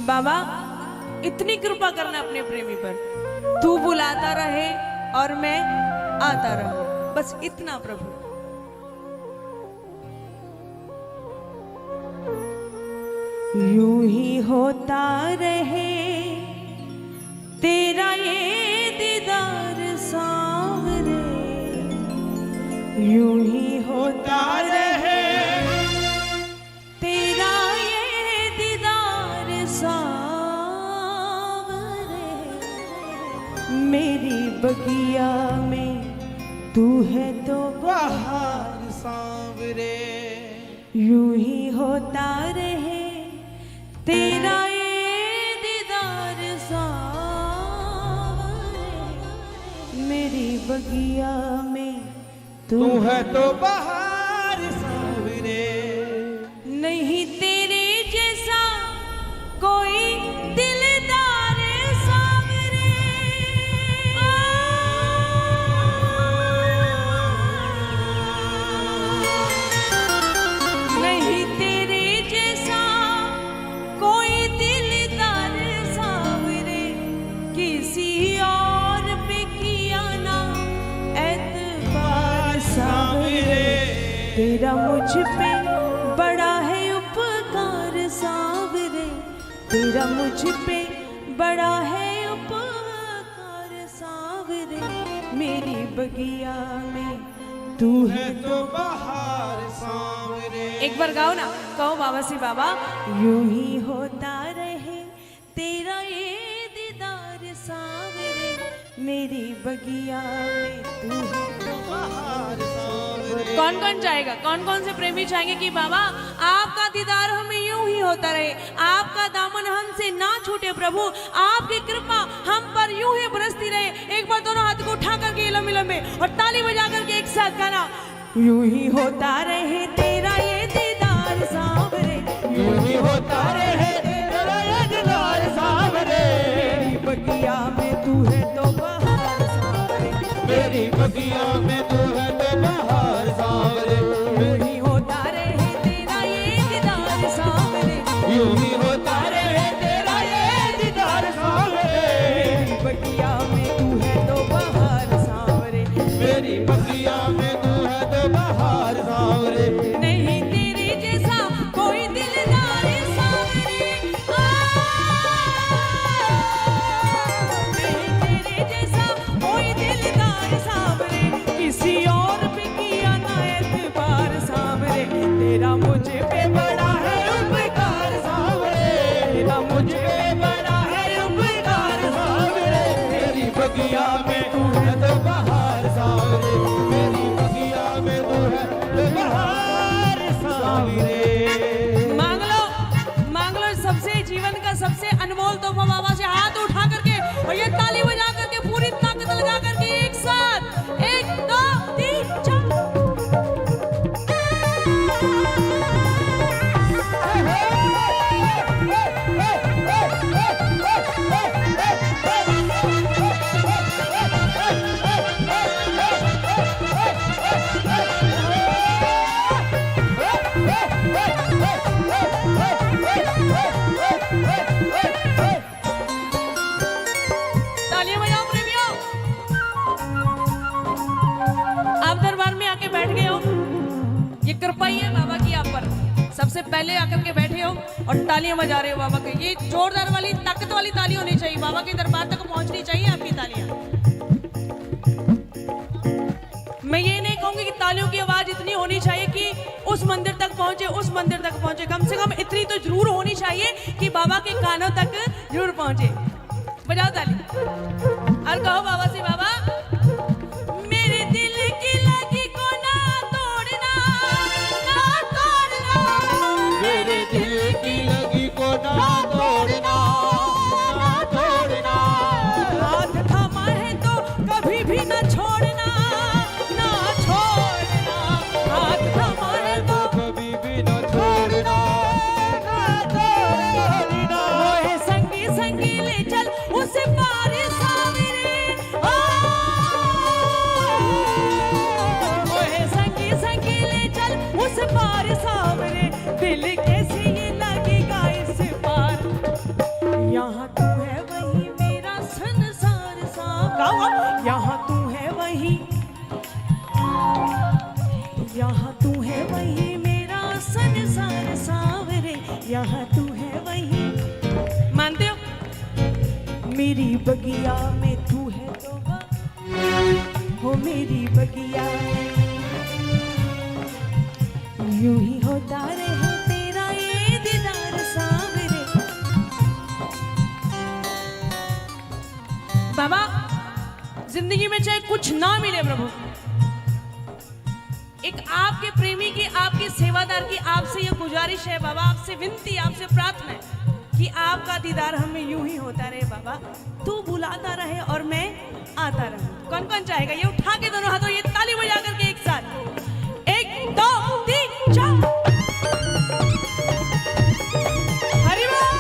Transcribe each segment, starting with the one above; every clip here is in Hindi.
बाबा इतनी कृपा करना अपने प्रेमी पर, तू बुलाता रहे और मैं आता रहूं, बस इतना प्रभु। यूं ही होता रहे तेरा ये दीदार सांवरे, यूं ही होता रहे तेरा ये दीदार सांवरे। मेरी बगिया में तू है तो बहार सांवरे, यूं ही होता रहे तेरा ये दीदार सांवरे। मेरी बगिया में तू है तो बहार सांवरे, नहीं तेरे जैसा कोई दिलदार सांवरे। नहीं तेरे जैसा कोई दिलदार सांवरे, किसी और पे किया ना एतबार सांवरे। तेरा मुझ पे बड़ा है उपकार सांवरे, तेरा मुझ पे बड़ा है उपकार सांवरे। मेरी बगिया में तू है तो बहार सांवरे। एक बार गाओ ना, कहो बाबा से बाबा। यूं ही होता रहे तेरा ये दीदार सांवरे, मेरी बगिया में तू है तो बहार सांवरे। कौन कौन चाहेगा, कौन कौन से प्रेमी चाहेंगे कि बाबा आपका दीदार हमें यूं ही होता रहे, आपका दामन हमसे ना छूटे प्रभु, आपकी कृपा हम पर यूं ही बरसती रहे। एक बार दोनों हाथ को उठा करके लंबे लंबे और ताली बजा करके एक साथ गाना। यूं ही होता रहे तेरा ये दीदार सांवरे, यूं ही होता रहे तेरा ये दीदार सांवरे। मेरी बगिया में तू है तो बहार सांवरे, मेरी बगिया में तू है तो बहार सांवरे। यूं ही होता रहे तेरा ये दीदार सांवरे, यूं ही होता रहे तेरा ये दीदार सांवरे। मेरी बगिया में तू है तो बहार सांवरे, मेरी बगिया में तू है तो बहार सांवरे। नहीं तेरे जैसा कोई दिलदार सांवरे, नहीं तेरे जैसा कोई दिलदार सांवरे, किसी और पे किया ना एतबार सांवरे। तेरा मुझ पे बड़ा है उपकार सांवरे, तेरा मुझ पे बड़ा है उपकार सांवरे। मेरी बगिया में तू है तो बहार सांवरे, मेरी बगिया में तू है तो बहार सांवरे। मांग लो सबसे जीवन का सबसे अनमोल तोहफा बाबा से हाथ उठा करके और ये ताली बजा करके पूरी ताकत लगा करके एक साथ 1 2 3 4। तालियां बजाओ प्रेमियों। आप दरबार में आके बैठ गए हो, ये कृपा ही है बाबा की आप पर। सबसे पहले आकर के बैठे हो और तालियां बजा रहे हो बाबा के, ये जोरदार वाली ताकत वाली ताली होनी चाहिए, बाबा के दरबार तक पहुंचनी चाहिए आपकी तालियां। मैं ये नहीं कहूंगी कि तालियों की आवाज इतनी होनी चाहिए कि उस मंदिर तक पहुंचे, उस मंदिर तक पहुंचे, कम से कम इतनी तो जरूर होनी चाहिए कि बाबा के कानों तक जरूर पहुंचे। बजाओ ताली और कहो बाबा से बाबा। मेरे दिल की लगी को ना तोड़ना, ना तोड़ना, मेरे दिल की लगी को ना तोड़ना, ना तोड़ना। हाथ थामा है तो कभी भी ना छोड़ना, ना छोड़ना। हाथ थामा है तो कभी भी न छोड़ना, ना तोड़ना। मोहे संगी संगी ले चल उस पार सांवरे। यहाँ तू है वहीं, मानते हो? मेरी बगिया में तू है तो हो मेरी बगिया में, यूं ही होता रहे तेरा ये दीदार सावरे। बाबा, जिंदगी में चाहे कुछ ना मिले प्रभु, एक आपके प्रेमी की, आपके सेवादार की आपसे ये गुजारिश है बाबा, आपसे विनती, आपसे प्रार्थना है कि आपका दीदार हमें यूं ही होता रहे बाबा, तू बुलाता रहे और मैं आता रहूं। कौन कौन चाहेगा? ये उठा के दोनों हाथों, ये ताली बजा करके एक साथ, 1 2 3 4। हरि बोल।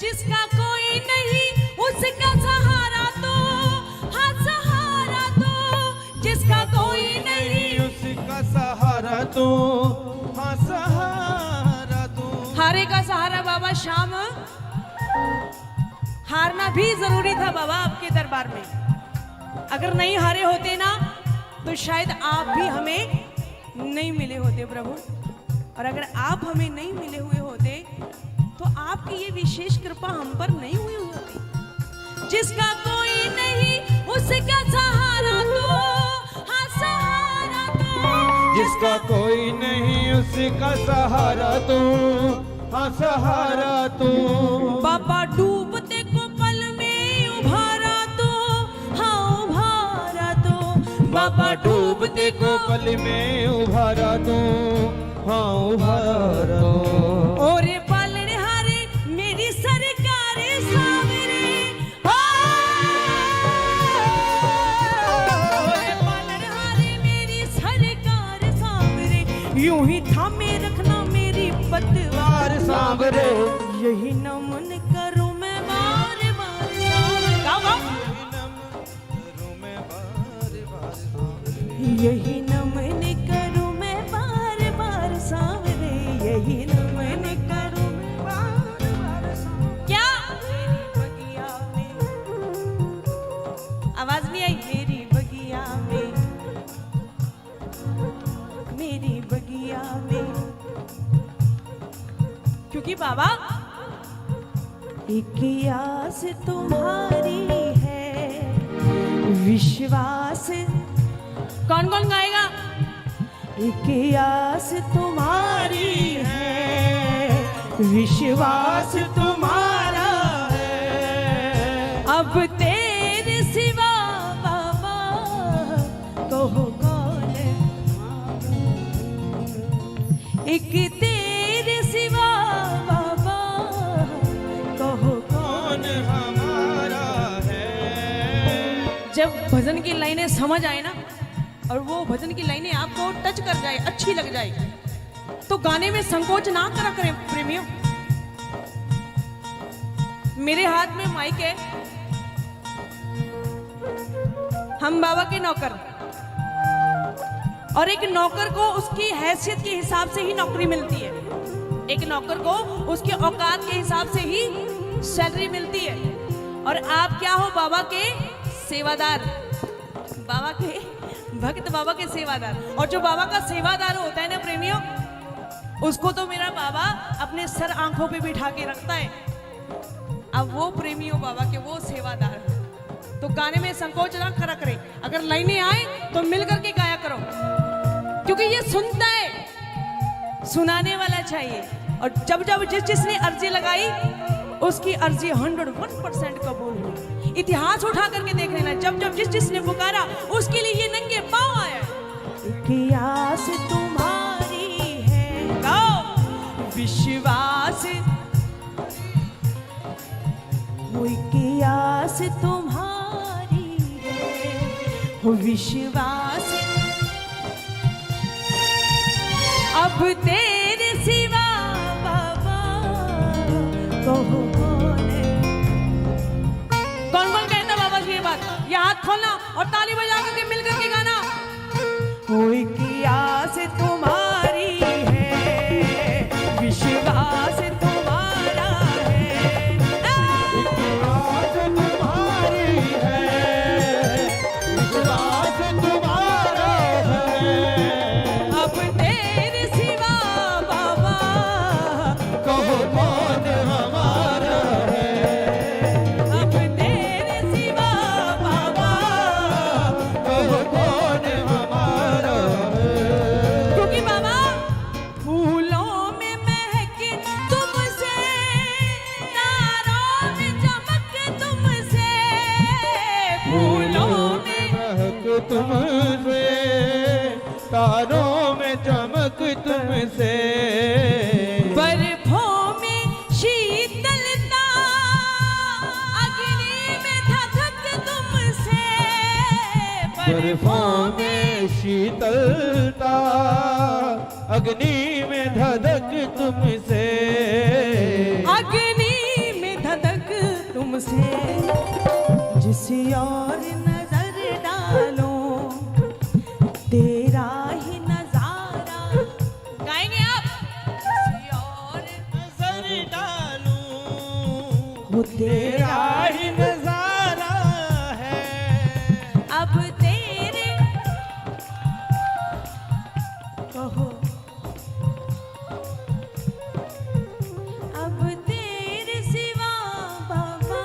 जिसका कोई नहीं उसका सहारा तो, हाँ सहारा तो, जिसका कोई नहीं उसका सहारा तो, हाँ सहारा तो। हारे का सहारा बाबा शाम, हारना भी जरूरी था बाबा आपके दरबार में। अगर नहीं हारे होते ना तो शायद आप भी हमें नहीं मिले होते प्रभु, और अगर आप हमें नहीं मिले हुए होते तो आपकी ये विशेष कृपा हम पर नहीं हुई होती। जिसका कोई नहीं उसका सहारा तो, हाँ सहारा तो, जिसका कोई नहीं उसका सहारा तो, हाँ सहारा तो। बाबा डूबते को पल में उभारा तो, हाँ उभारा तो, बाबा डूबते को पल में उभारा तो, हाँ उभारा तो। और पालनहारे मेरी सरकार सावरे, पालनहारे मेरी सरकार सावरे, यूं ही थामे रखना मेरी पतवार सावरे। यही नमन करूं मैं बार बार यही नमन करूं मैं बार बार सावरे, यही नमन करूं मैं बार बार सावरे। क्या मेरी बगिया में, आवाज नहीं आई? मेरी बगिया में, मेरी बगिया में, क्योंकि बाबा एक आस तुम्हारी है, विश्वास। कौन कौन गाएगा? एक आस तुम्हारी है, विश्वास तुम्हारा है, अब तेरे सिवा बाबा कहो कौन, एक तेरे सिवा बाबा कहो कौन हमारा है। जब भजन की लाइनें समझ आए ना, और वो भजन की लाइनें आपको टच कर जाए, अच्छी लग जाए, तो गाने में संकोच ना करा करें प्रेमियों। मेरे हाथ में माइक है, हम बाबा के नौकर, और एक नौकर को उसकी हैसियत के हिसाब से ही नौकरी मिलती है, एक नौकर को उसके औकात के हिसाब से ही सैलरी मिलती है। और आप क्या हो? बाबा के सेवादार, बाबा के भक्त, बाबा के सेवादार। और जो बाबा का सेवादार होता है ना प्रेमियों, उसको तो मेरा बाबा अपने सर आंखों पे बिठा के रखता है। अब वो प्रेमियों बाबा के, वो सेवादार, तो गाने में संकोच ना करा करे। अगर लाइनें आए तो मिल करके गाया करो, क्योंकि ये सुनता है, सुनाने वाला चाहिए। और जब जब जिसने अर्जी लगाई उसकी अर्जी 101% कबूल हुई। इतिहास उठा करके देख लेना, जब जब जिसने पुकारा उसके लिए ये नंगे पांव आया। एक आस तुम्हारी है, गाओ, विश्वास, वो एक आस तुम्हारी विश्वास अब तेरे सिवा बाबा कहो कौन है। कौन कौन कहता बाबा से ये बात? ये हाथ खोलना और ताली बजा करके मिलकर के गाना। कोई की आस तुम्हारी है, विश्वास तुम्हारा है। विश्वास तुम्हारी है, विश्वास तुम्हारा है। अब तेरे सिवा बाबा कहो कौन हमारा है। अब तेरे सिवा बाबा कहो कौन हमारा है। क्योंकि बाबा फूलों में महके तुमसे, तारों में चमक तुमसे, फूलों में महक तुमसे, तारों में चमक तुमसे। बर्फों में शीतलता, अग्नि में धधक तुमसे, बर्फों में शीतलता, अग्नि में धधक तुमसे। अग्नि में धधक तुमसे। जिस और नजर डालो तेरा ही नजारा। गाएंगे आप? जिस और नजर डालूं वो तेरा ही नजारा है। अब तेरे कहो, अब तेरे सिवा बाबा।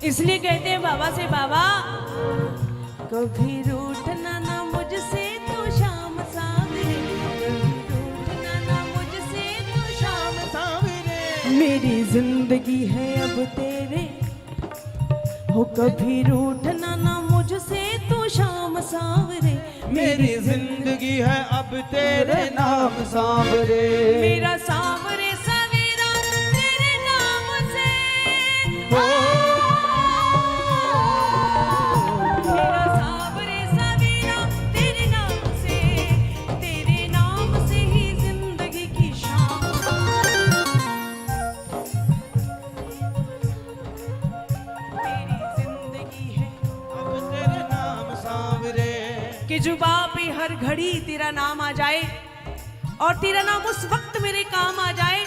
इसलिए कहते हैं बाबा से, बाबा कभी रूठना ना मुझसे तो शाम सावरे, कभी रूठना ना मुझसे तो शाम सावरे। मेरी जिंदगी है अब तेरे हो, कभी रूठना ना मुझसे तो शाम सावरे। मेरी जिंदगी है अब तेरे नाम सांवरे। मेरा सावरे सवेरा तेरे नाम से हो मेरा सावरे सवेरा तेरे नाम से, तेरे नाम से ही जिंदगी की शाम। मेरी जिंदगी है अब तेरे नाम सांवरे। कि जुबा पे हर घड़ी तेरा नाम आ जाए और तेरा नाम उस वक्त मेरे काम आ जाए।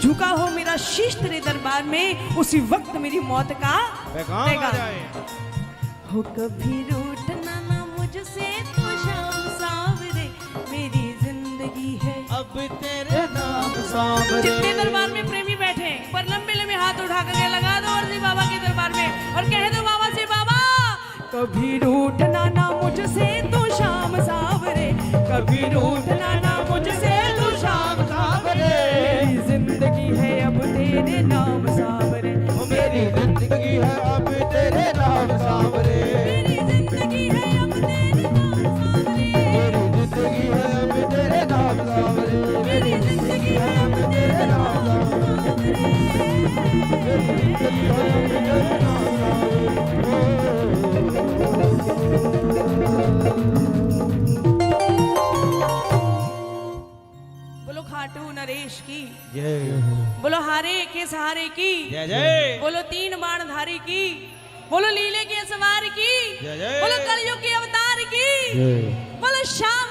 झुका हो मेरा शीश तेरे दरबार में, उसी वक्त मेरी मौत का पैगाम आ पैगाम। जाए। हो कभी रूठना ना मुझसे तो शाम सावरे। मेरी जिंदगी है अब तेरे नाम सांवरे। जितने दरबार में प्रेमी बैठे हैं, पर लंबे लंबे हाथ उठा करके लगा दो और बाबा के दरबार में और कह दो बाबा से, बाबा कभी रूठना ना मुझसे तो शाम सावरे, कभी रूठना ना मुझसे तो शाम सावरे। मेरी जिंदगी है अब तेरे नाम सावरे। ओ मेरी जिंदगी है अब तेरे नाम सांवरे। मेरी जिंदगी है अब तेरे नाम सावरे। मेरी जिंदगी है अब तेरे नाम सांवरे। मेरी जिंदगी है अब तेरे नाम सावरे। मेरी जिंदगी है अब तेरे नाम सांवरे। बोलो खाटू नरेश की, जय बोलो हारे के सहारे की, जय जय। बोलो तीन बाण धारी की, बोलो लीले के सवार की, जय जय। बोलो कलयुग के अवतार की, जय। बोलो श्याम